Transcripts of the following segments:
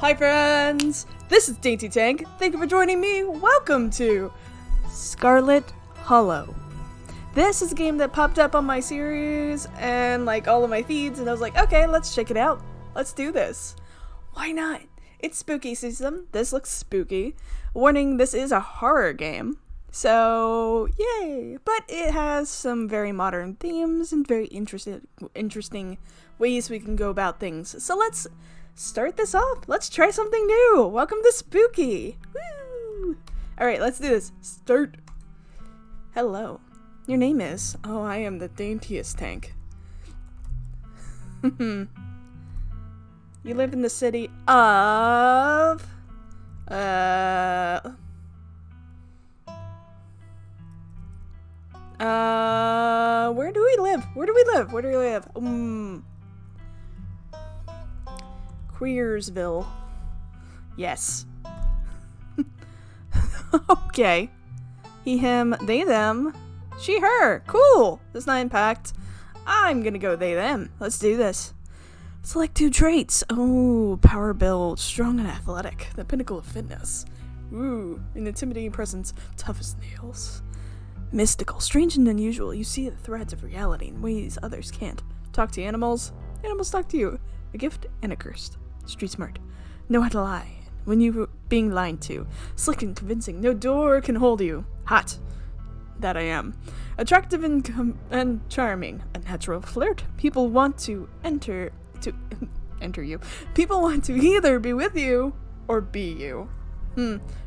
Hi friends! This is DaintyTank. Thank you for joining me. Welcome to Scarlet Hollow. This is a game that popped up on my series and like all of my feeds, and I was like, okay, let's check it out. Let's do this. Why not? It's spooky season. This looks spooky. Warning, this is a horror game. So, yay! But it has some very modern themes and very interesting ways we can go about things. So let's start this off. Let's try something new. Welcome to Spooky. Woo! Alright, let's do this. Start. Hello. Your name is? Oh, I am the daintiest tank. You live in the city of... where do we live? Where do we live? Queersville. Yes. Okay. He, him, they, them. She, her. Cool. Does not impact. I'm gonna go they, them. Let's do this. Select 2 traits. Oh, power build. Strong and athletic. The pinnacle of fitness. Ooh, an intimidating presence. Tough as nails. Mystical. Strange and unusual. You see the threads of reality in ways others can't. Talk to animals. Animals talk to you. A gift and a curse. Street smart. Know how to lie when you're being lied to. Slick and convincing. No door can hold you. Hot. That I am. Attractive and charming. A natural flirt. People want to enter you. People want to either be with you or be you.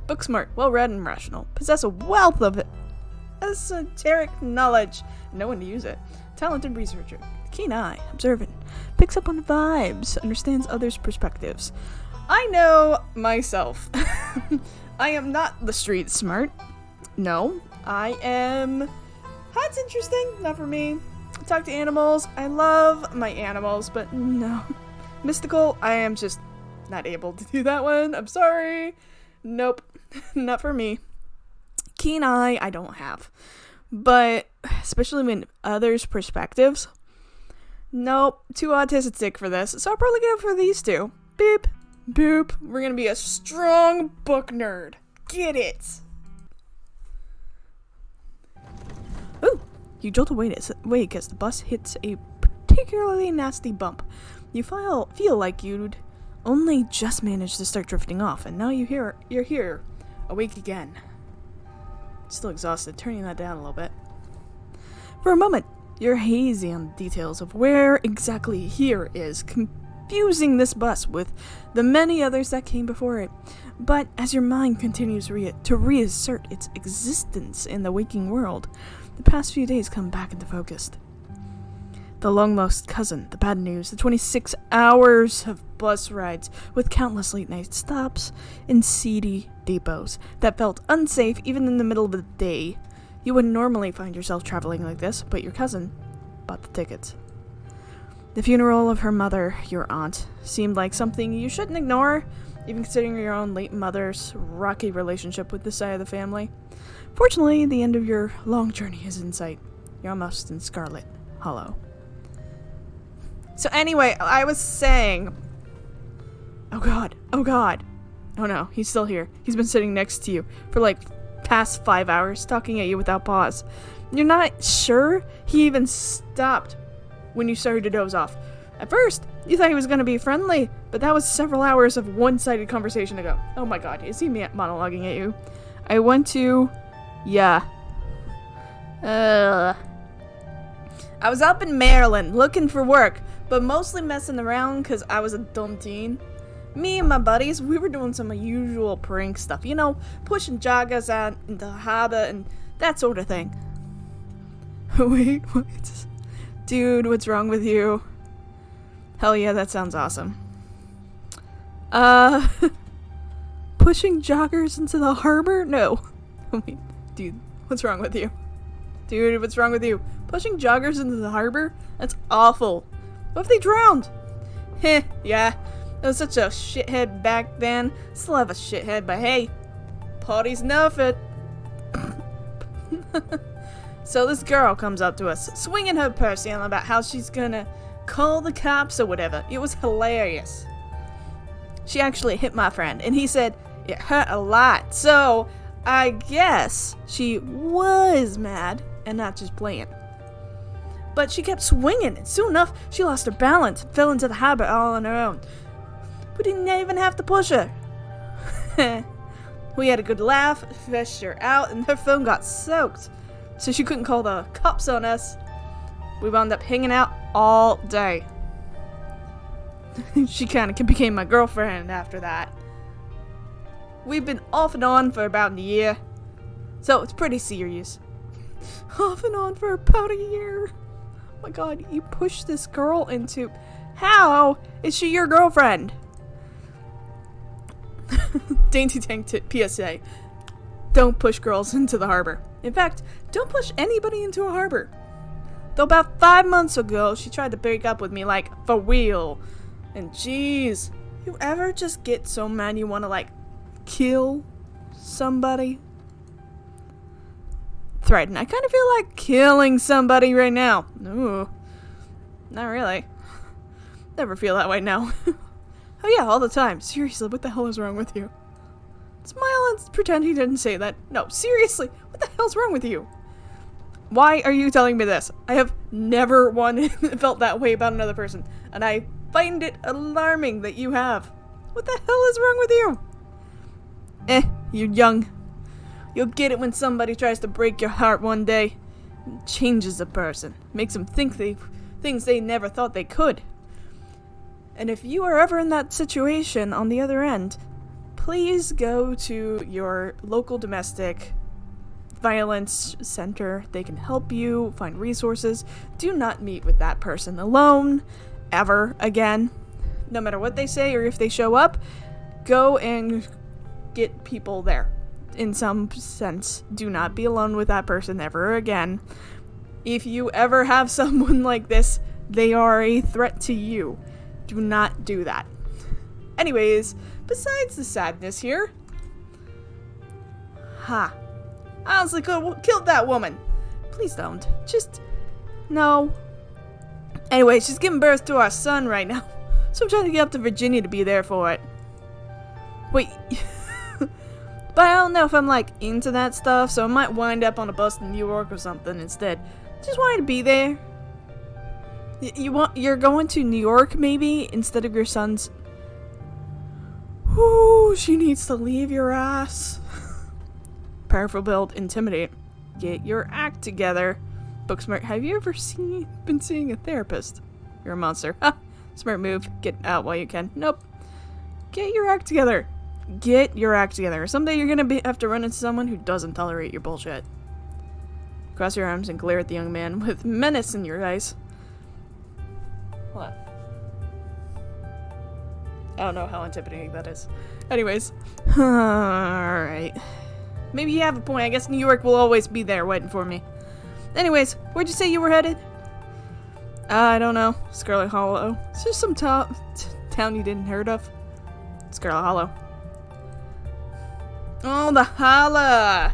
Book smart. Well read and rational. Possess a wealth of esoteric knowledge. Know when to use it. Talented researcher. Keen eye. Observant. Picks up on vibes. Understands others' perspectives. I know myself. I am not the street smart. No. I am... That's interesting. Not for me. Talk to animals. I love my animals, but no. Mystical. I am just not able to do that one. I'm sorry. Nope. Not for me. Keen eye, I don't have. But, especially when others' perspectives, nope, too autistic for this. So I'll probably go for these two. Beep, boop. We're gonna be a strong book nerd. Get it! Ooh, you jolt awake as the bus hits a particularly nasty bump. You feel like you'd only just managed to start drifting off, and now you're here, awake again. Still exhausted, turning that down a little bit. For a moment, you're hazy on the details of where exactly here is, confusing this bus with the many others that came before it. But as your mind continues to reassert its existence in the waking world, the past few days come back into focus. The long-lost cousin, the bad news, the 26 hours of bus rides with countless late-night stops in seedy depots that felt unsafe even in the middle of the day. You wouldn't normally find yourself traveling like this, but your cousin bought the tickets. The funeral of her mother, your aunt, seemed like something you shouldn't ignore, even considering your own late mother's rocky relationship with this side of the family. Fortunately, the end of your long journey is in sight. You're almost in Scarlet Hollow. So anyway, I was saying... Oh god. Oh no, he's still here. He's been sitting next to you for like past 5 hours, talking at you without pause. You're not sure he even stopped when you started to doze off. At first, you thought he was going to be friendly, but that was several hours of one-sided conversation ago. Oh my god, is he monologuing at you? I went to... Yeah. I was up in Maryland looking for work, but mostly messing around because I was a dumb teen. Me and my buddies, we were doing some usual prank stuff, you know, pushing joggers out into the harbor and that sort of thing. Wait. Dude, what's wrong with you? Hell yeah, that sounds awesome. Pushing joggers into the harbor? No. Wait, dude, what's wrong with you? Dude, what's wrong with you? Pushing joggers into the harbor? That's awful. What if they drowned? Heh, yeah. I was such a shithead back then. Still have a shithead, but hey, party's enough it. So this girl comes up to us, swinging her purse on about how she's gonna call the cops or whatever. It was hilarious. she actually hit my friend, and he said it hurt a lot. So I guess she was mad and not just playing. But she kept swinging, and soon enough, she lost her balance and fell into the harbor all on her own. We didn't even have to push her. We had a good laugh, fished her out, and her phone got soaked, so she couldn't call the cops on us. We wound up hanging out all day. She kind of became my girlfriend after that. We've been off and on for about a year, so it's pretty serious. Off and on for about a year. Oh my god, you pushed this girl into... How is she your girlfriend? DaintyTank PSA. Don't push girls into the harbor. In fact, don't push anybody into a harbor. Though about 5 months ago, she tried to break up with me, like, for real. And jeez, you ever just get so mad you want to, like, kill somebody? Threaten. I kind of feel like killing somebody right now. Ooh. Not really. Never feel that way now. Oh yeah, all the time. Seriously, what the hell is wrong with you? Smile and pretend he didn't say that. No, seriously, what the hell's wrong with you? Why are you telling me this? I have never felt that way about another person, and I find it alarming that you have. What the hell is wrong with you? You're young. You'll get it when somebody tries to break your heart one day. It changes a person. Makes them think things they never thought they could. And if you are ever in that situation on the other end, please go to your local domestic violence center. They can help you find resources. Do not meet with that person alone ever again. No matter what they say or if they show up, go and get people there. In some sense, do not be alone with that person ever again. If you ever have someone like this, they are a threat to you. Do not do that. Anyways, besides the sadness here, I honestly could have killed that woman. Please don't. Just, no. Anyway, she's giving birth to our son right now, so I'm trying to get up to Virginia to be there for it. Wait. But I don't know if I'm, like, into that stuff, so I might wind up on a bus in New York or something instead. Just wanted to be there. You're going to New York, maybe, instead of your son's... Ooh, she needs to leave your ass. Powerful build, intimidate. Get your act together. Booksmart, have you ever been seeing a therapist? You're a monster. Ha! Smart move. Get out while you can. Nope. Get your act together. Get your act together. Someday you're gonna have to run into someone who doesn't tolerate your bullshit. Cross your arms and glare at the young man with menace in your eyes. Hold on. I don't know how intimidating that is. Anyways. Alright. Maybe you have a point. I guess New York will always be there waiting for me. Anyways, where'd you say you were headed? I don't know. Scarlet Hollow. It's just some town you didn't heard of. Scarlet Hollow. Oh, the holla!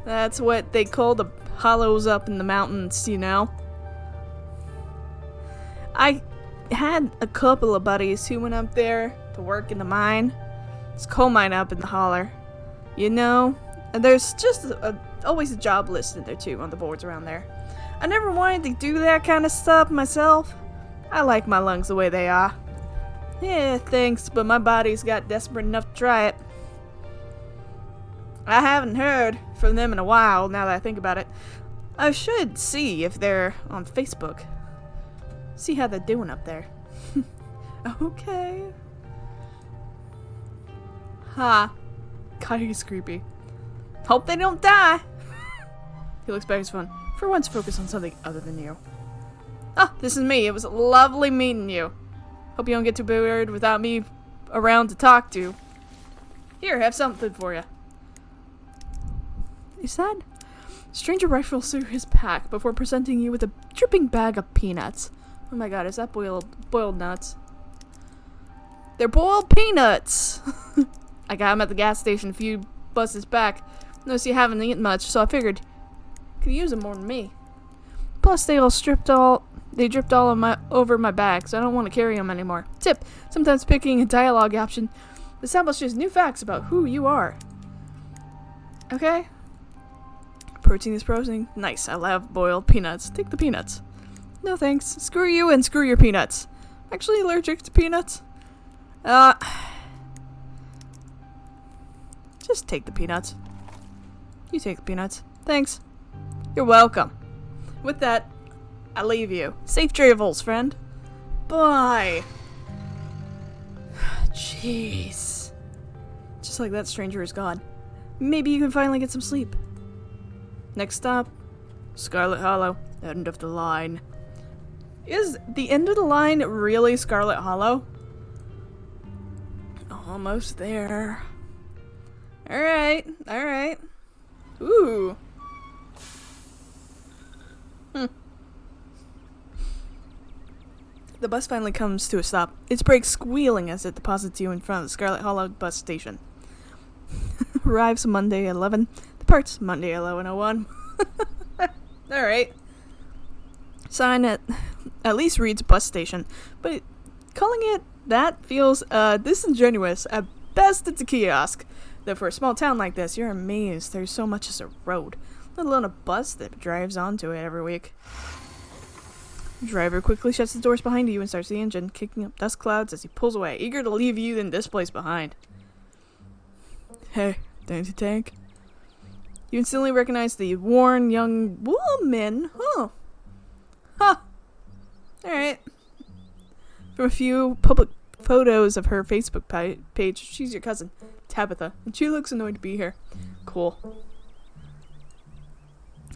That's what they call the hollows up in the mountains, you know? I had a couple of buddies who went up there to work in the mine. It's a coal mine up in the holler. You know? And there's just always a job listed there too on the boards around there. I never wanted to do that kind of stuff myself. I like my lungs the way they are. Yeah, thanks, but my body's got desperate enough to try it. I haven't heard from them in a while, now that I think about it. I should see if they're on Facebook. See how they're doing up there. Okay. Ha. God, he's creepy. Hope they don't die. He looks back as fun. For once, focus on something other than you. Oh, this is me. It was lovely meeting you. Hope you don't get too bored without me around to talk to. Here, have something for you. Is that? Stranger rifles through his pack before presenting you with a dripping bag of peanuts. Oh my god, is that boiled nuts? They're boiled peanuts! I got them at the gas station a few buses back. Notice you haven't eaten much, so I figured you could use them more than me. Plus, they all stripped all They dripped all over my bag, so I don't want to carry them anymore. Tip: sometimes picking a dialogue option establishes new facts about who you are. Okay. Protein is protein. Nice. I love boiled peanuts. Take the peanuts. No thanks. Screw you and screw your peanuts. I'm actually allergic to peanuts. Just take the peanuts. You take the peanuts. Thanks. You're welcome. With that, I leave you. Safe travels, friend. Bye. Jeez. Just like that, stranger is gone. Maybe you can finally get some sleep. Next stop, Scarlet Hollow. End of the line. Is the end of the line really Scarlet Hollow? Almost there. Alright, alright. Ooh. The bus finally comes to a stop. Its brakes squealing as it deposits you in front of the Scarlet Hollow bus station. Arrives Monday 11. Departs Monday 11:01. Alright. Sign at least reads bus station, but calling it that feels disingenuous. At best, it's a kiosk. Though for a small town like this, you're amazed there's so much as a road, let alone a bus that drives onto it every week. Driver quickly shuts the doors behind you and starts the engine, kicking up dust clouds as he pulls away, eager to leave you and this place behind. Hey, DaintyTank. You instantly recognize the worn young woman. Huh. Alright. From a few public photos of her Facebook page, she's your cousin, Tabitha, and she looks annoyed to be here. Cool.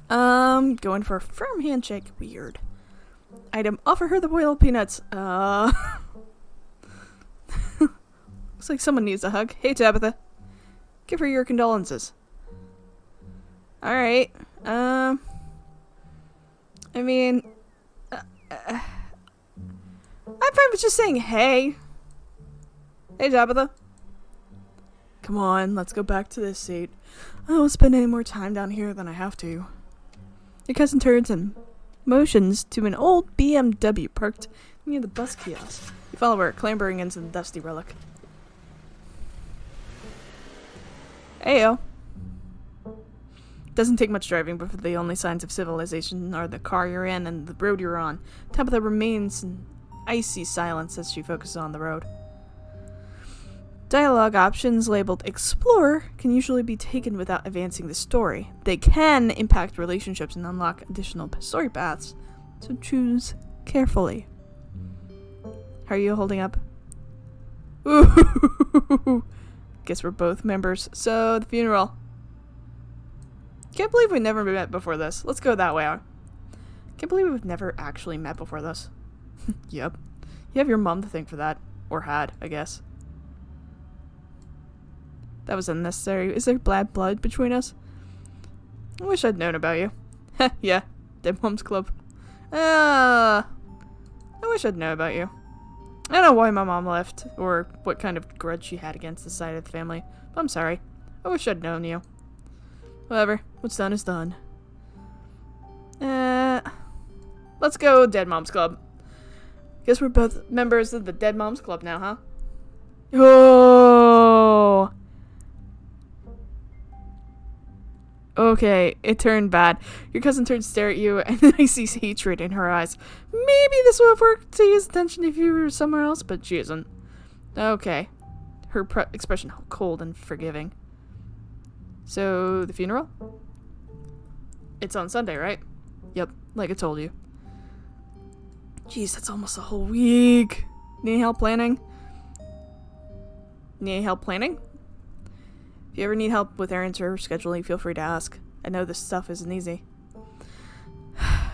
Going for a firm handshake. Weird. Item: offer her the boiled peanuts. Looks like someone needs a hug. Hey, Tabitha. Give her your condolences. Alright. I mean, I'm fine with just saying hey. Hey, Tabitha. Come on, let's go back to this seat. I don't want to spend any more time down here than I have to. Your cousin turns and motions to an old BMW parked near the bus kiosk. You follow her, clambering into the dusty relic. Ayo. Doesn't take much driving, but the only signs of civilization are the car you're in and the road you're on. Tabitha remains in icy silence as she focuses on the road. Dialogue options labeled Explore can usually be taken without advancing the story. They can impact relationships and unlock additional story paths, so choose carefully. How are you holding up? Ooh. Guess we're both members. So, the funeral. Can't believe we never met before this. Let's go that way. Can't believe we've never actually met before this. Yep. You have your mom to thank for that. Or had, I guess. That was unnecessary. Is there bad blood between us? I wish I'd known about you. Yeah. Dead Mom's Club. I wish I'd known about you. I don't know why my mom left, or what kind of grudge she had against the side of the family. But I'm sorry. I wish I'd known you. Whatever. What's done is done. Let's go Dead Mom's Club. Guess we're both members of the Dead Mom's Club now, huh? Oh! Okay, it turned bad. Your cousin turned to stare at you, and I see hatred in her eyes. Maybe this would have worked to use attention if you were somewhere else, but she isn't. Okay. Her expression cold and forgiving. So, the funeral? It's on Sunday, right? Yep, like I told you. Jeez, that's almost a whole week. Need help planning? Need help planning? If you ever need help with errands or scheduling, feel free to ask. I know this stuff isn't easy.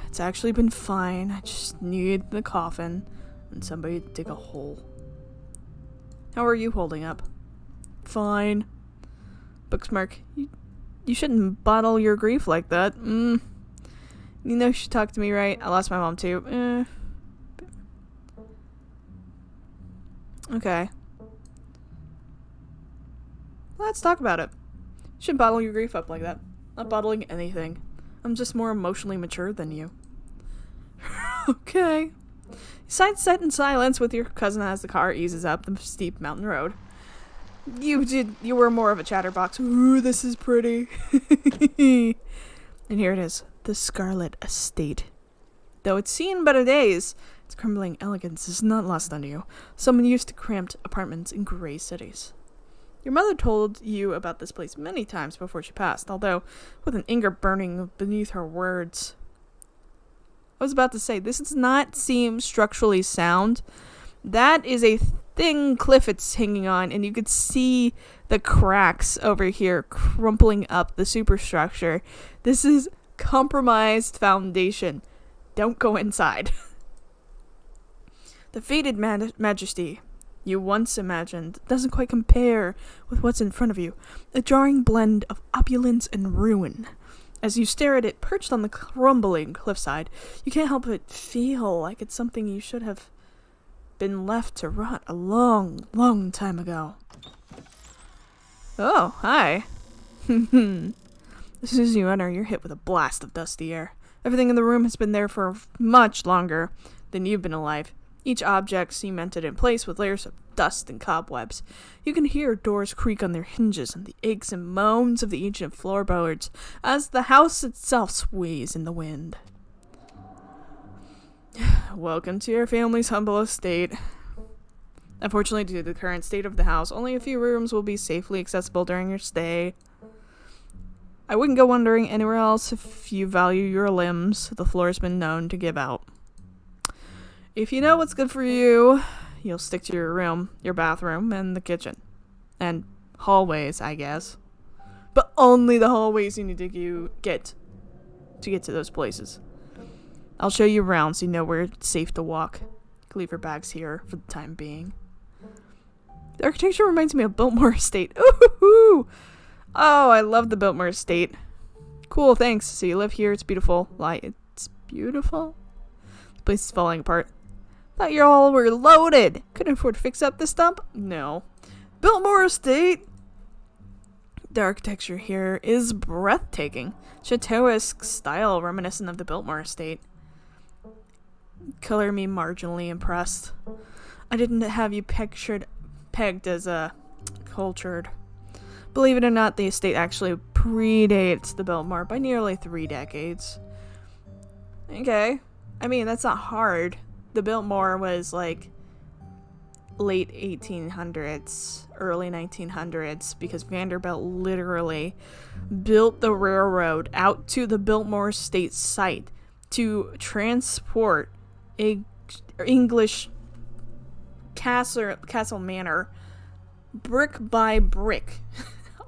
It's actually been fine. I just need the coffin and somebody to dig a hole. How are you holding up? Fine. Booksmark, you shouldn't bottle your grief like that. You know you should talk to me, right? I lost my mom too. Okay. Let's talk about it. You shouldn't bottle your grief up like that. Not bottling anything. I'm just more emotionally mature than you. Okay. You set in silence with your cousin as the car eases up the steep mountain road. You were more of a chatterbox. Ooh, this is pretty. And here it is, the Scarlet Estate. Though it's seen better days, its crumbling elegance is not lost on you, someone used to cramped apartments in gray cities. Your mother told you about this place many times before she passed, although with an anger burning beneath her words. I was about to say, this does not seem structurally sound. That is a thin cliff it's hanging on, and you could see the cracks over here crumpling up the superstructure. This is compromised foundation. Don't go inside. The faded majesty you once imagined doesn't quite compare with what's in front of you. A jarring blend of opulence and ruin. As you stare at it perched on the crumbling cliffside, you can't help but feel like it's something you should have been left to rot a long, long time ago. Oh, hi. As soon as you enter, you're hit with a blast of dusty air. Everything in the room has been there for much longer than you've been alive. Each object cemented in place with layers of dust and cobwebs. You can hear doors creak on their hinges and the aches and moans of the ancient floorboards as the house itself sways in the wind. Welcome to your family's humble estate. Unfortunately, due to the current state of the house, only a few rooms will be safely accessible during your stay. I wouldn't go wandering anywhere else if you value your limbs. The floor has been known to give out. If you know what's good for you, you'll stick to your room, your bathroom, and the kitchen. And hallways, I guess. But only the hallways you need to get to those places. I'll show you around so you know where it's safe to walk. You can leave your bags here for the time being. The architecture reminds me of Biltmore Estate. Ooh! Oh, I love the Biltmore Estate. Cool, thanks. So you live here, it's beautiful. It's beautiful? This place is falling apart. Thought you all were loaded. Couldn't afford to fix up this dump? No. Biltmore Estate! The architecture here is breathtaking. Chateau-esque style reminiscent of the Biltmore Estate. Color me marginally impressed. I didn't have you pegged as a cultured. Believe it or not, the estate actually predates the Biltmore by nearly 3 decades. Okay. I mean, that's not hard. The Biltmore was like late 1800s, early 1900s, because Vanderbilt literally built the railroad out to the Biltmore Estate site to transport a English castle manor brick by brick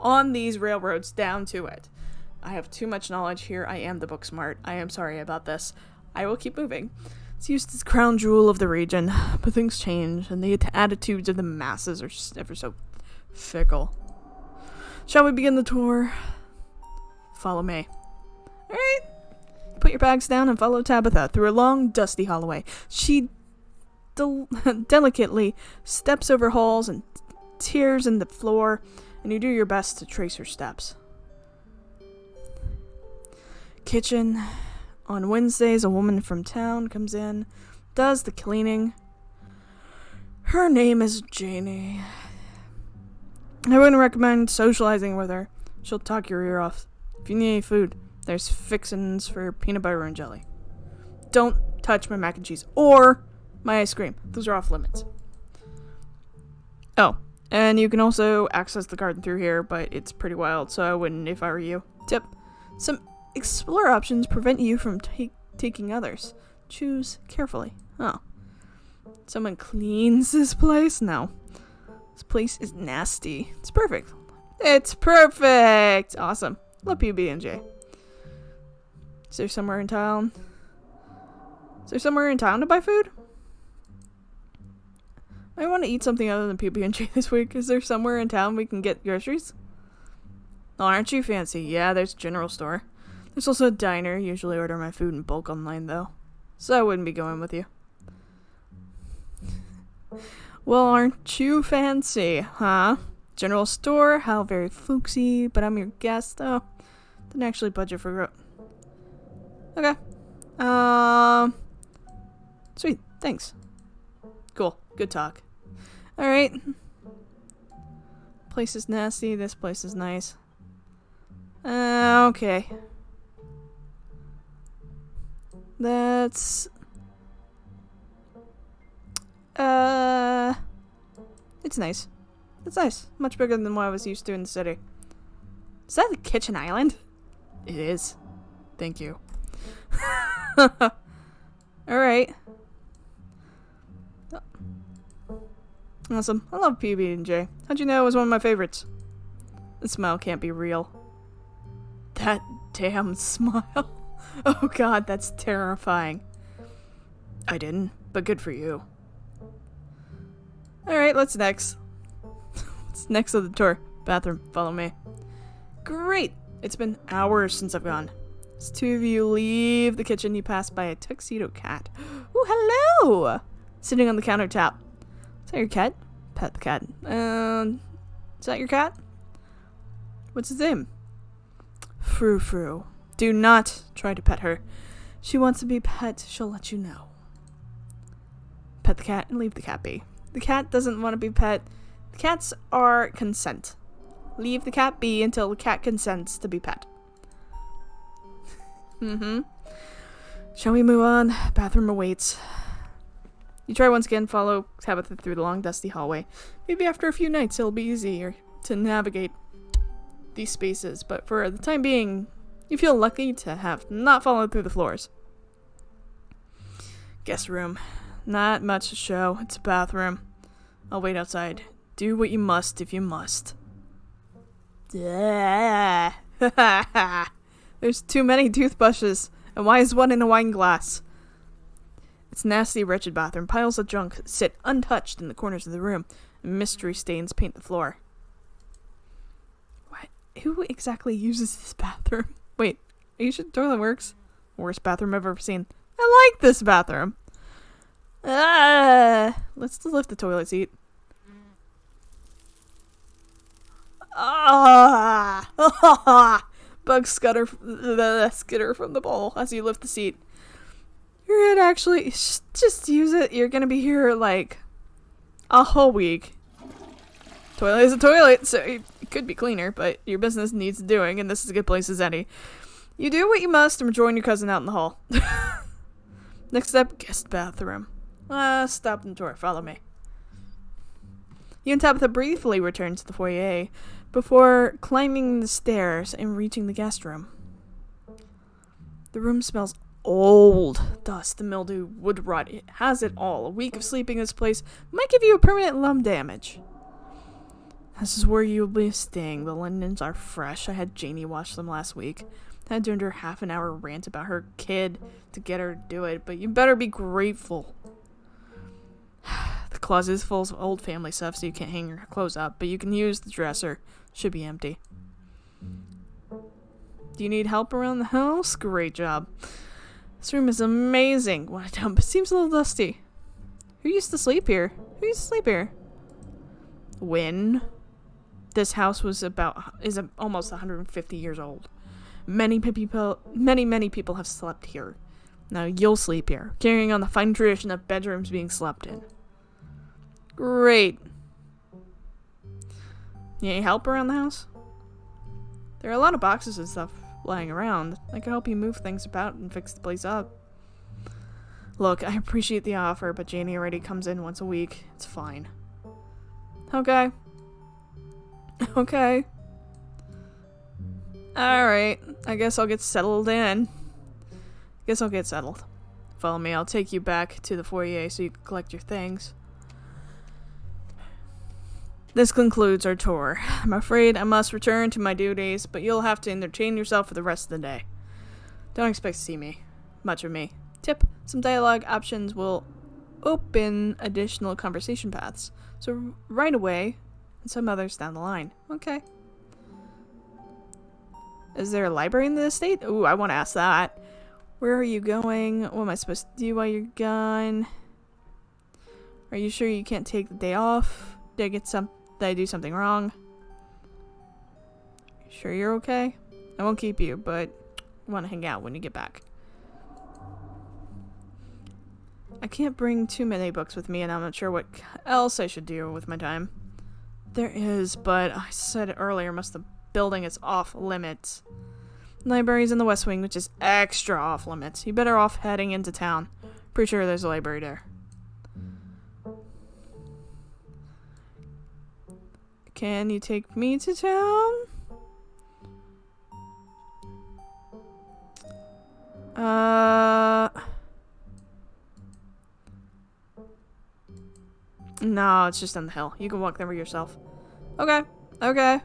on these railroads down to it. I have too much knowledge here. I am the book smart. I am sorry about this. I will keep moving. It's used as crown jewel of the region, but things change, and the attitudes of the masses are just ever so fickle. Shall we begin the tour? Follow me. Alright. Put your bags down and follow Tabitha through a long, dusty hallway. She delicately steps over halls and tears in the floor, and you do your best to trace her steps. Kitchen. On Wednesdays, a woman from town comes in, does the cleaning. Her name is Janie. I wouldn't recommend socializing with her. She'll talk your ear off. If you need any food, there's fixins for peanut butter and jelly. Don't touch my mac and cheese or my ice cream. Those are off limits. Oh, and you can also access the garden through here, but it's pretty wild, so I wouldn't if I were you. Tip. Some explorer options prevent you from taking others. Choose carefully. Oh. Someone cleans this place? No. This place is nasty. It's perfect. It's perfect! Awesome. Love PB&J. Is there somewhere in town? Is there somewhere in town to buy food? I want to eat something other than PB&J this week. Is there somewhere in town we can get groceries? Oh, aren't you fancy? Yeah, there's a general store. There's also a diner. Usually order my food in bulk online, though. So I wouldn't be going with you. Well, aren't you fancy, huh? General store? How very folksy, but I'm your guest. Oh, didn't actually budget for... Okay. Sweet, thanks. Cool, good talk. Alright. Place is nasty, this place is nice. Okay. That's... It's nice. It's nice. Much bigger than what I was used to in the city. Is that the kitchen island? It is. Thank you. Alright. Awesome. I love PB&J. How'd you know it was one of my favorites? The smile can't be real. That damn smile. Oh god, that's terrifying. I didn't, but good for you. Alright, what's next? What's next on the tour? Bathroom. Follow me. Great! It's been hours since I've gone. As two of you leave the kitchen, you pass by a tuxedo cat. Ooh, hello! Sitting on the countertop. Is that your cat? Pet the cat. Is that your cat? What's his name? Frou Frou. Do not try to pet her. She wants to be pet, she'll let you know. Pet the cat and leave the cat be. The cat doesn't want to be pet. The cats are consent. Leave the cat be until the cat consents to be pet. Shall we move on? Bathroom awaits. You try once again, follow Tabitha through the long dusty hallway. Maybe after a few nights it'll be easier to navigate these spaces, but for the time being, you feel lucky to have not fallen through the floors. Guest room. Not much to show. It's a bathroom. I'll wait outside. Do what you must if you must. There's too many toothbrushes. And why is one in a wine glass? It's a nasty, wretched bathroom. Piles of junk sit untouched in the corners of the room. And mystery stains paint the floor. What? Who exactly uses this bathroom? Wait, are you sure the toilet works? Worst bathroom I've ever seen. I like this bathroom. Let's lift the toilet seat. Bug skitter from the bowl as you lift the seat. You're gonna actually just use it. You're gonna be here like a whole week. Toilet is a toilet, so it could be cleaner, but your business needs doing, and this is a good place as any. You do what you must and join your cousin out in the hall. Next up, guest bathroom. Stop the door. Follow me. You and Tabitha briefly return to the foyer before climbing the stairs and reaching the guest room. The room smells old. Dust, the mildew, wood rot. It has it all. A week of sleeping in this place might give you a permanent lung damage. This is where you'll be staying. The linens are fresh. I had Janie wash them last week. I had to endure half an hour rant about her kid to get her to do it, but you better be grateful. The closet is full of old family stuff, so you can't hang your clothes up, but you can use the dresser. Should be empty. Do you need help around the house? Great job. This room is amazing. What a dump. It seems a little dusty. Who used to sleep here? When? This house is almost 150 years old. Many people have slept here. Now you'll sleep here, carrying on the fine tradition of bedrooms being slept in. Great. You need help around the house? There are a lot of boxes and stuff lying around. I can help you move things about and fix the place up. Look, I appreciate the offer, but Janie already comes in once a week. It's fine. Okay. Okay. Alright. I guess I'll get settled in. Follow me. I'll take you back to the foyer so you can collect your things. This concludes our tour. I'm afraid I must return to my duties, but you'll have to entertain yourself for the rest of the day. Don't expect to see much of me. Tip, some dialogue options will open additional conversation paths. So right away, and some others down the line. Okay. Is there a library in the estate? Ooh, I want to ask that. Where are you going? What am I supposed to do while you're gone? Are you sure you can't take the day off? Did I do something wrong? Sure you're okay? I won't keep you, but I want to hang out when you get back. I can't bring too many books with me, and I'm not sure what else I should do with my time. There is, but I said it earlier, the building is off limits. Library's in the West Wing, which is extra off limits. You better off heading into town. Pretty sure there's a library there. Can you take me to town? No, it's just on the hill. You can walk there yourself. Okay. Okay.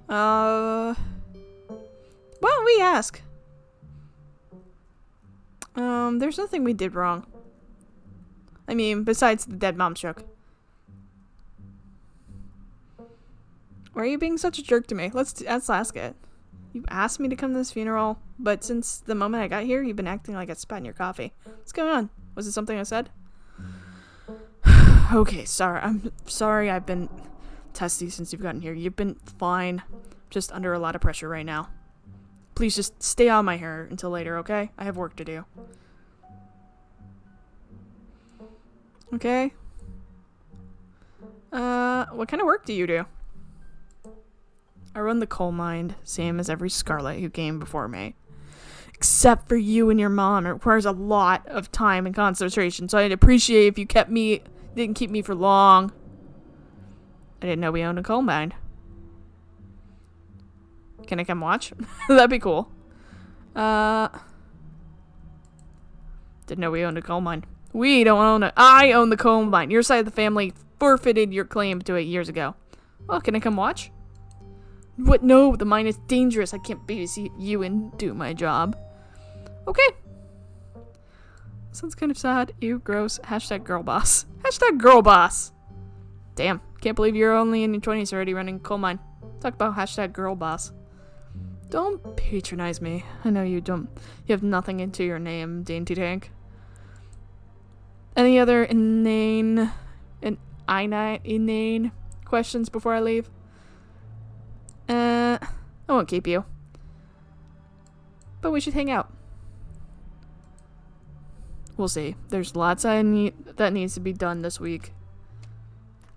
Why don't we ask? There's nothing we did wrong. I mean, besides the dead mom's joke. Why are you being such a jerk to me? Let's ask it. You asked me to come to this funeral, but since the moment I got here, you've been acting like I spat in your coffee. What's going on? Was it something I said? Okay, sorry. I'm sorry I've been testy since you've gotten here. You've been fine. Just under a lot of pressure right now. Please just stay on my hair until later, okay? I have work to do. Okay. What kind of work do you do? I run the coal mine, same as every Scarlet who came before me. Except for you and your mom. It requires a lot of time and concentration, so I'd appreciate if you didn't keep me for long. I didn't know we owned a coal mine. Can I come watch? That'd be cool. Didn't know we owned a coal mine. We don't own it. I own the coal mine. Your side of the family forfeited your claim to it years ago. Well, can I come watch? What? No, the mine is dangerous. I can't babysit you and do my job. Okay. Sounds kind of sad. Ew, gross. Hashtag girl boss. Hashtag girl boss. Damn. Can't believe you're only in your 20s already running a coal mine. Talk about hashtag girl boss. Don't patronize me. I know you don't. You have nothing into your name, DaintyTank. Any other inane questions before I leave? I won't keep you. But we should hang out. We'll see. There's lots that needs to be done this week.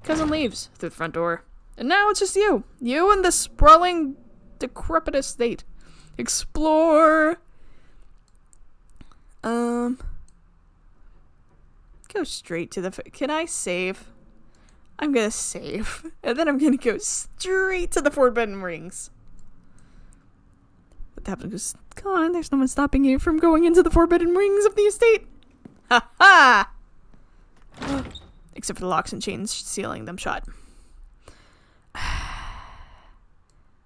Cousin leaves through the front door. And now it's just you. You and the sprawling, decrepit estate. Explore. Go straight to the... Can I save? I'm gonna save. And then I'm gonna go straight to the Forbidden Rings. But that was gone. There's no one stopping you from going into the Forbidden Rings of the estate. Ha ha! Except for the locks and chains sealing them shut.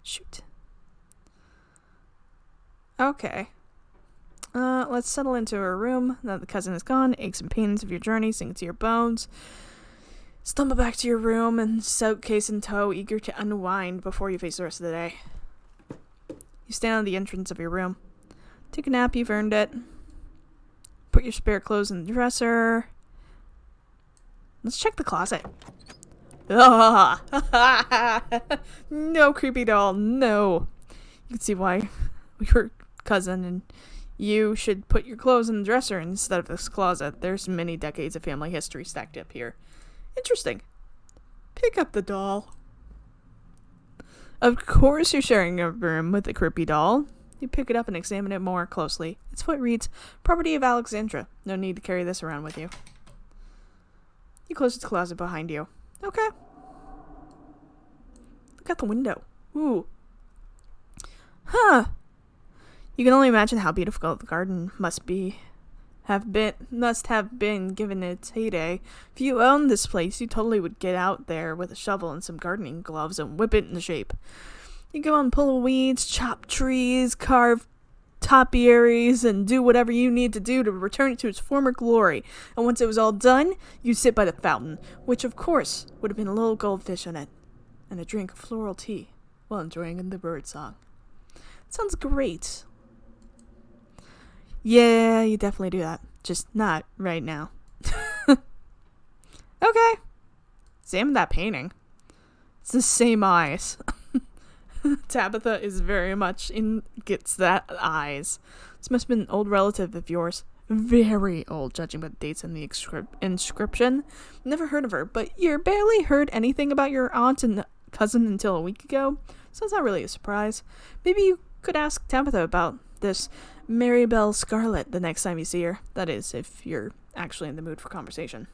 Shoot. Okay. Let's settle into our room now that the cousin is gone. Aches and pains of your journey sink to your bones. Stumble back to your room and suitcase in tow, eager to unwind before you face the rest of the day. You stand on the entrance of your room. Take a nap, you've earned it. Put your spare clothes in the dresser. Let's check the closet. No, creepy doll, no. You can see why your cousin and you should put your clothes in the dresser instead of this closet. There's many decades of family history stacked up here. Interesting. Pick up the doll. Of course you're sharing a room with the creepy doll. You pick it up and examine it more closely. Its foot reads, "Property of Alexandra. No need to carry this around with you." You close the closet behind you. Okay. Look out the window. Ooh. Huh. You can only imagine how beautiful the garden must have been given its heyday. If you owned this place, you totally would get out there with a shovel and some gardening gloves and whip it into shape. You go and pull weeds, chop trees, carve topiaries, and do whatever you need to do to return it to its former glory. And once it was all done, you'd sit by the fountain, which of course would have been a little goldfish in it, and a drink of floral tea while enjoying the bird song. Sounds great. Yeah, you definitely do that. Just not right now. Okay. Examine that painting. It's the same eyes. Tabitha is very much gets that eyes. This must have been an old relative of yours. Very old, judging by the dates in the inscription. Never heard of her, but you barely heard anything about your aunt and cousin until a week ago, so it's not really a surprise. Maybe you could ask Tabitha about this Maribel Scarlet the next time you see her. That is, if you're actually in the mood for conversation.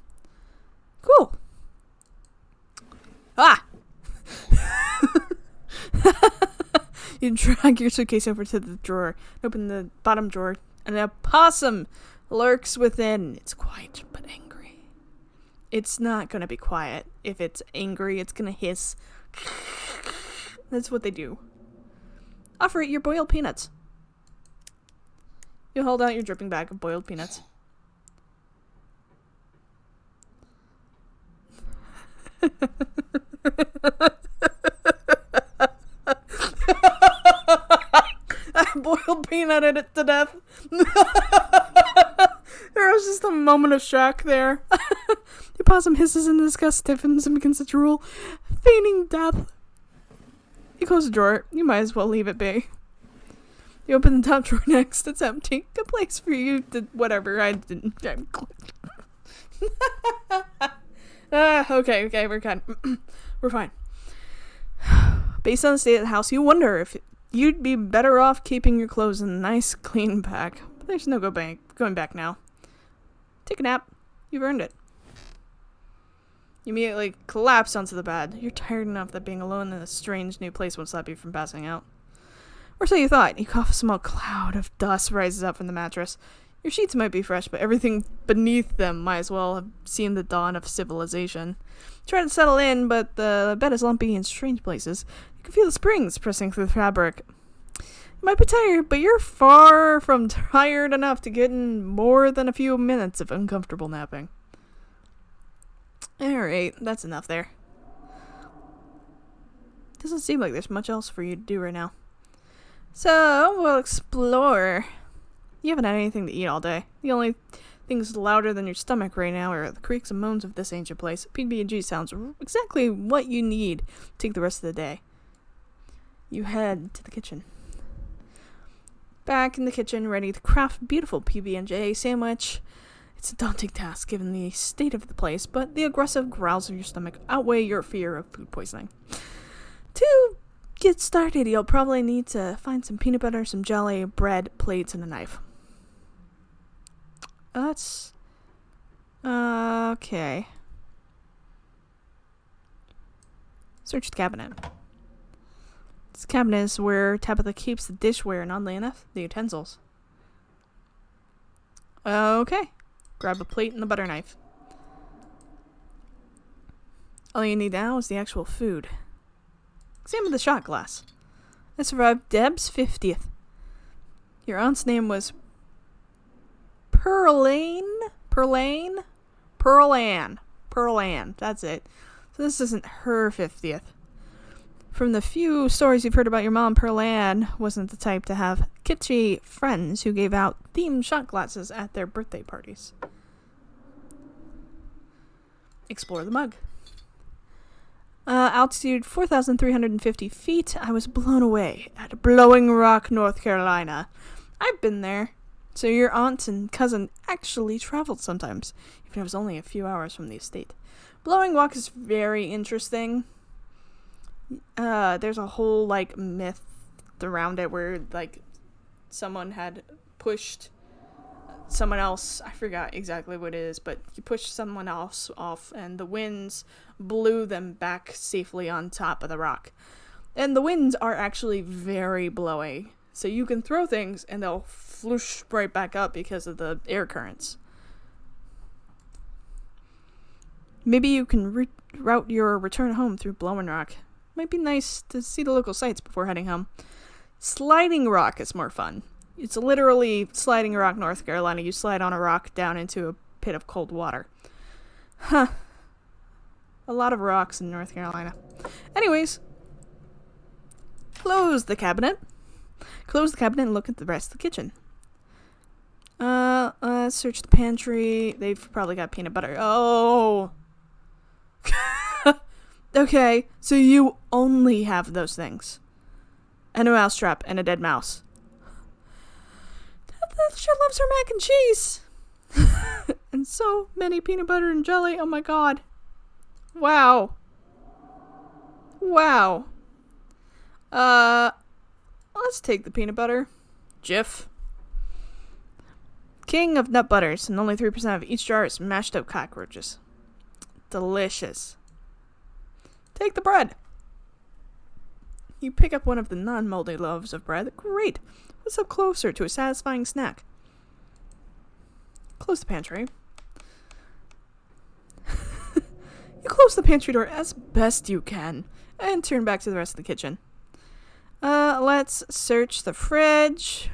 Cool. Ah! You drag your suitcase over to the drawer, open the bottom drawer, and a possum lurks within. It's quiet but angry. It's not gonna be quiet. If it's angry, it's gonna hiss. That's what they do. Offer it your boiled peanuts. You hold out your dripping bag of boiled peanuts. I boiled peanutted it to death. There was just a moment of shock there. The possum hisses in disgust, stiffens, and begins to drool, feigning death. You close the drawer. You might as well leave it be. You open the top drawer next. It's empty. Good place for you to whatever. I didn't. Okay, we're fine. We're fine. Based on the state of the house, you wonder if you'd be better off keeping your clothes in a nice, clean bag. But there's no going back now. Take a nap. You've earned it. You immediately collapse onto the bed. You're tired enough that being alone in a strange new place won't stop you from passing out. Or so you thought. You cough, a small cloud of dust rises up from the mattress. Your sheets might be fresh, but everything beneath them might as well have seen the dawn of civilization. You try to settle in, but the bed is lumpy in strange places. You can feel the springs pressing through the fabric. You might be tired, but you're far from tired enough to get in more than a few minutes of uncomfortable napping. Alright, that's enough there. Doesn't seem like there's much else for you to do right now. So, we'll explore. You haven't had anything to eat all day. The only things louder than your stomach right now are the creaks and moans of this ancient place. PB&G sounds exactly what you need to take the rest of the day. You head to the kitchen. Back in the kitchen, ready to craft a beautiful PB&J sandwich. It's a daunting task given the state of the place, but the aggressive growls of your stomach outweigh your fear of food poisoning. To get started, you'll probably need to find some peanut butter, some jelly, bread, plates, and a knife. That's... okay. Search the cabinet. This cabinet is where Tabitha keeps the dishware and, oddly enough, the utensils. Okay. Grab a plate and a butter knife. All you need now is the actual food. Examine the shot glass. I survived Deb's 50th. Your aunt's name was Pearlane? Pearlane? Pearlan. That's it. So this isn't her 50th. From the few stories you've heard about your mom, Pearlan wasn't the type to have kitschy friends who gave out themed shot glasses at their birthday parties. Explore the mug. Altitude 4,350 feet. I was blown away at Blowing Rock, North Carolina. I've been there. So your aunt and cousin actually traveled sometimes, even if it was only a few hours from the estate. Blowing Rock is very interesting. There's a whole, myth around it where, someone had pushed someone else, I forgot exactly what it is, but you pushed someone else off, and the winds blew them back safely on top of the rock. And the winds are actually very blowy, so you can throw things, and they'll floosh right back up because of the air currents. Maybe you can route your return home through Blowing Rock. Might be nice to see the local sights before heading home. Sliding Rock is more fun. It's literally Sliding Rock, North Carolina. You slide on a rock down into a pit of cold water. Huh. A lot of rocks in North Carolina. Anyways. Close the cabinet. Close the cabinet and look at the rest of the kitchen. Search the pantry. They've probably got peanut butter. Oh. Okay, so you only have those things. And a mousetrap and a dead mouse. That shit loves her mac and cheese. And so many peanut butter and jelly. Oh my god. Wow. Wow. Let's take the peanut butter. Jif. King of nut butters, and only 3% of each jar is mashed up cockroaches. Delicious. Take the bread. You pick up one of the non-moldy loaves of bread. Great. What's up closer to a satisfying snack? Close the pantry. You close the pantry door as best you can and turn back to the rest of the kitchen. Let's search the fridge.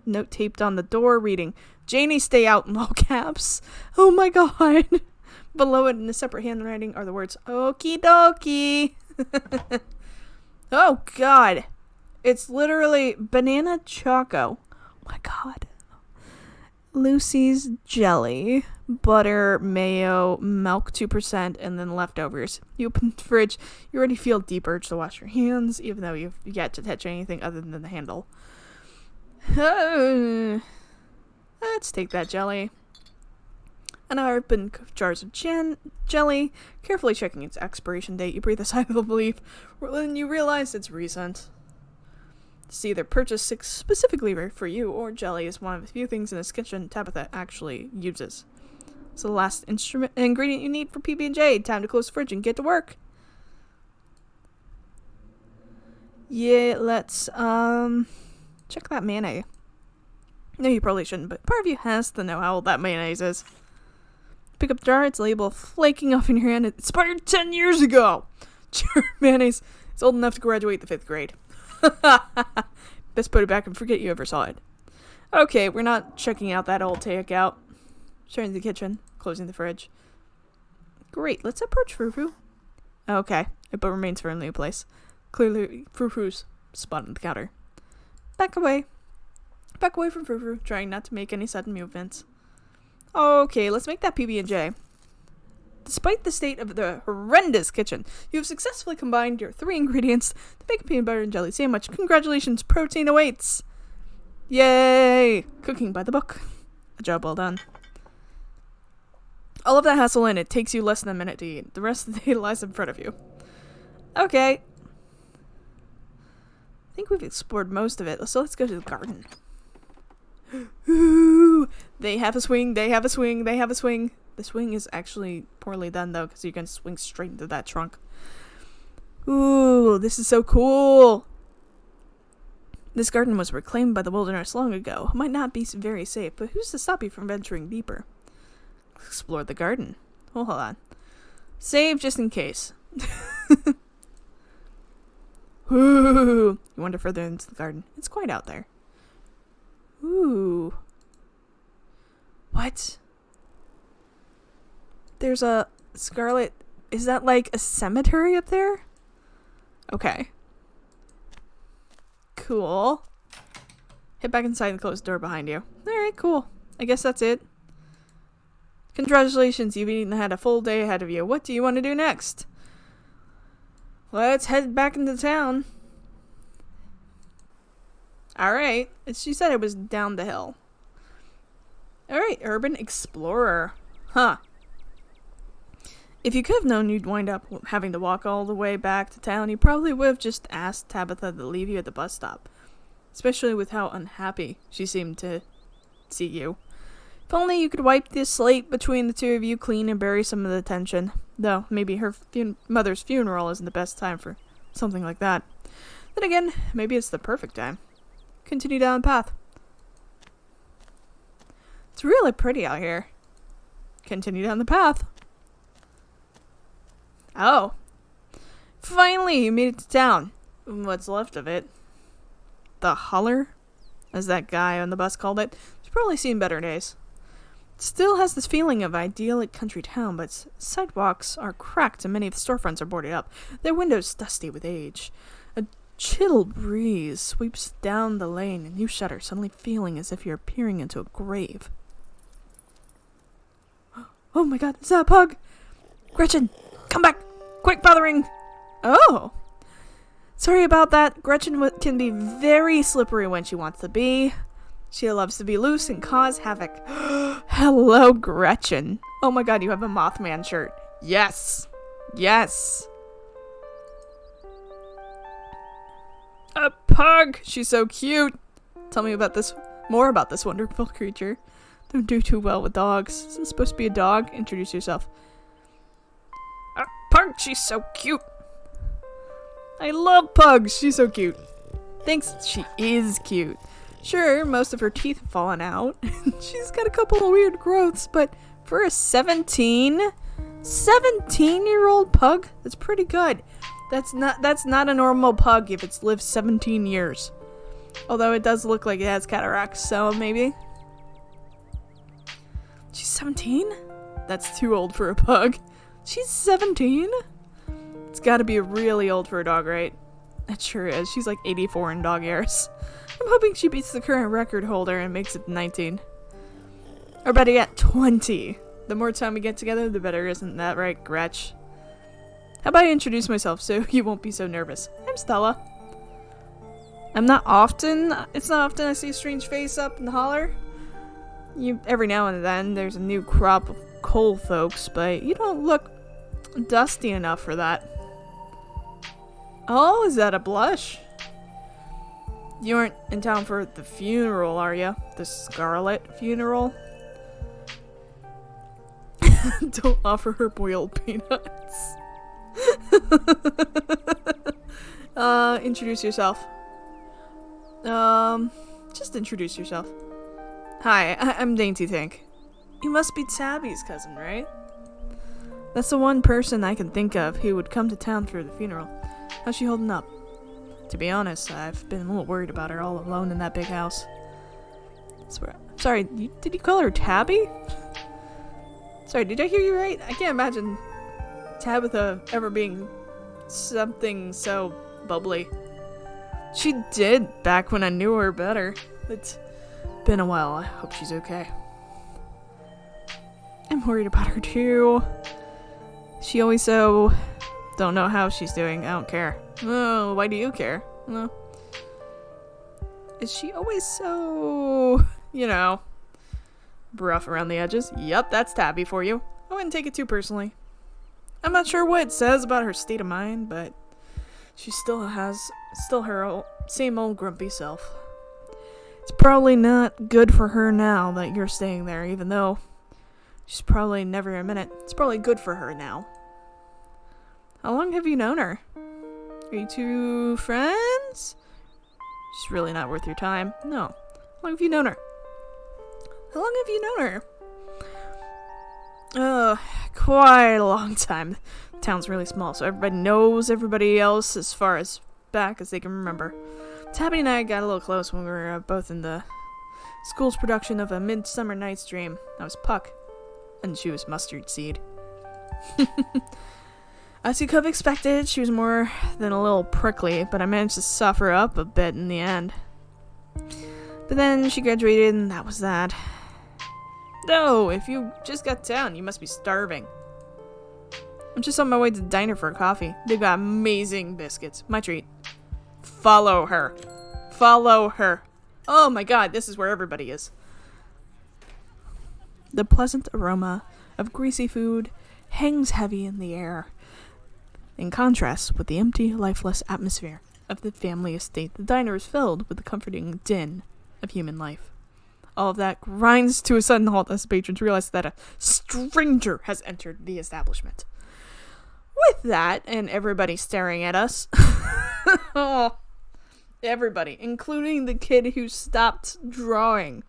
Note taped on the door reading, Janie, stay out in all caps. Oh my god. Below it in a separate handwriting are the words, okie dokie. Oh god. It's literally banana choco. Oh my god. Lucy's jelly, butter, mayo, milk 2%, and then leftovers. You open the fridge, you already feel deep urge to wash your hands, even though you've yet to touch anything other than the handle. Let's take that jelly. And I open jars of jelly, carefully checking its expiration date. You breathe a sigh of relief when you realize it's recent. It's either purchased specifically for you, or jelly is one of the few things in this kitchen Tabitha actually uses. It's the last ingredient you need for PB&J. Time to close the fridge and get to work. Yeah, let's check that mayonnaise. No, you probably shouldn't, but part of you has to know how old that mayonnaise is. Pick up the jar, its label flaking off in your hand. It expired 10 years ago! Jar mayonnaise is old enough to graduate the 5th grade. Best put it back and forget you ever saw it. Okay, we're not checking out that old takeout. Turning to the kitchen, closing the fridge. Great, let's approach Frou-Frou. Okay, it but remains firmly in place. Clearly, Frou-Frou's spot on the counter. Back away. Back away from Frou-Frou, trying not to make any sudden movements. Okay, let's make that PB&J. Despite the state of the horrendous kitchen, you have successfully combined your 3 ingredients to make a peanut butter and jelly sandwich. Congratulations, protein awaits! Yay! Cooking by the book. A job well done. All of that hassle in, it takes you less than a minute to eat. The rest of the day lies in front of you. Okay. I think we've explored most of it, so let's go to the garden. Ooh, they have a swing, they have a swing, they have a swing. The swing is actually poorly done, though, because you can swing straight into that trunk. Ooh, this is so cool. This garden was reclaimed by the wilderness long ago. It might not be very safe, but who's to stop you from venturing deeper? Explore the garden. Oh, hold on. Save just in case. Ooh, you wander further into the garden. It's quite out there. Ooh. What? There's a Scarlet. Is that like a cemetery up there? Okay. Cool. Head back inside and close the door behind you. Alright, cool. I guess that's it. Congratulations, you've had a full day ahead of you. What do you want to do next? Let's head back into town. Alright. She said it was down the hill. Alright, Urban Explorer. Huh. If you could have known you'd wind up having to walk all the way back to town, you probably would have just asked Tabitha to leave you at the bus stop. Especially with how unhappy she seemed to see you. If only you could wipe the slate between the two of you clean and bury some of the tension. Though, maybe her mother's funeral isn't the best time for something like that. Then again, maybe it's the perfect time. Continue down the path. It's really pretty out here. Continue down the path. Oh. Finally, you made it to town. What's left of it. The holler, as that guy on the bus called it. It's probably seen better days. It still has this feeling of idyllic country town, but sidewalks are cracked and many of the storefronts are boarded up. Their windows dusty with age. A chill breeze sweeps down the lane and you shudder, suddenly feeling as if you're peering into a grave. Oh my god, is that a pug? Gretchen, come back! Quick, bothering! Oh! Sorry about that. Gretchen can be very slippery when she wants to be. She loves to be loose and cause havoc. Hello, Gretchen. Oh my god, you have a Mothman shirt. Yes. Yes. A pug. She's so cute. Tell me about this. More about this wonderful creature. Don't do too well with dogs. Is this supposed to be a dog? Introduce yourself. A pug. She's so cute. I love pugs. She's so cute. Thanks. She is cute. Sure, most of her teeth have fallen out. She's got a couple of weird growths, but for a 17-year-old pug, that's pretty good. That's not a normal pug if it's lived 17 years. Although it does look like it has cataracts, so maybe. She's 17? That's too old for a pug. She's 17? It's gotta be really old for a dog, right? It sure is. She's like 84 in dog years. I'm hoping she beats the current record holder and makes it 19. Or better yet, 20. The more time we get together, the better, isn't that right, Gretch? How about I introduce myself so you won't be so nervous? I'm Stella. It's not often I see a strange face up in the holler. Every now and then, there's a new crop of coal folks, but you don't look dusty enough for that. Oh, is that a blush? You aren't in town for the funeral, are you? The Scarlet funeral? Don't offer her boiled peanuts. Introduce yourself. Just introduce yourself. Hi, I'm DaintyTank. You must be Tabby's cousin, right? That's the one person I can think of who would come to town for the funeral. How's she holding up? To be honest, I've been a little worried about her all alone in that big house. Sorry, did you call her Tabby? Sorry, did I hear you right? I can't imagine Tabitha ever being something so bubbly. She did back when I knew her better. It's been a while. I hope she's okay. I'm worried about her too. She always so... Don't know how she's doing. I don't care. Oh, why do you care? No. Is she always so... rough around the edges? Yup, that's Tabby for you. I wouldn't take it too personally. I'm not sure what it says about her state of mind, but she still has her same old grumpy self. It's probably not good for her now that you're staying there, even though she's probably never admit it. It's probably good for her now. How long have you known her? Are you two friends? She's really not worth your time. No. How long have you known her? How long have you known her? Quite a long time. The town's really small, so everybody knows everybody else as far as back as they can remember. Tabby and I got a little close when we were both in the school's production of A Midsummer Night's Dream. I was Puck, and she was Mustard Seed. As you could have expected, she was more than a little prickly, but I managed to soften her up a bit in the end. But then she graduated, and that was that. No, if you just got to town, you must be starving. I'm just on my way to the diner for a coffee. They've got amazing biscuits. My treat. Follow her. Follow her. Oh my god, this is where everybody is. The pleasant aroma of greasy food hangs heavy in the air. In contrast with the empty, lifeless atmosphere of the family estate, the diner is filled with the comforting din of human life. All of that grinds to a sudden halt as patrons realize that a stranger has entered the establishment. With that, and everybody staring at us, oh, everybody, including the kid who stopped drawing.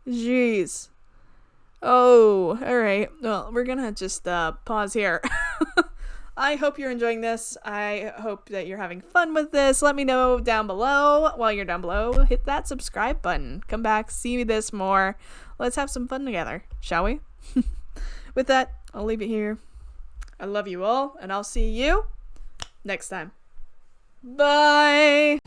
Jeez. Oh, alright. Well, we're gonna just pause here. I hope you're enjoying this. I hope that you're having fun with this. Let me know down below. While you're down below, hit that subscribe button. Come back, see this more. Let's have some fun together, shall we? With that, I'll leave it here. I love you all, and I'll see you next time. Bye!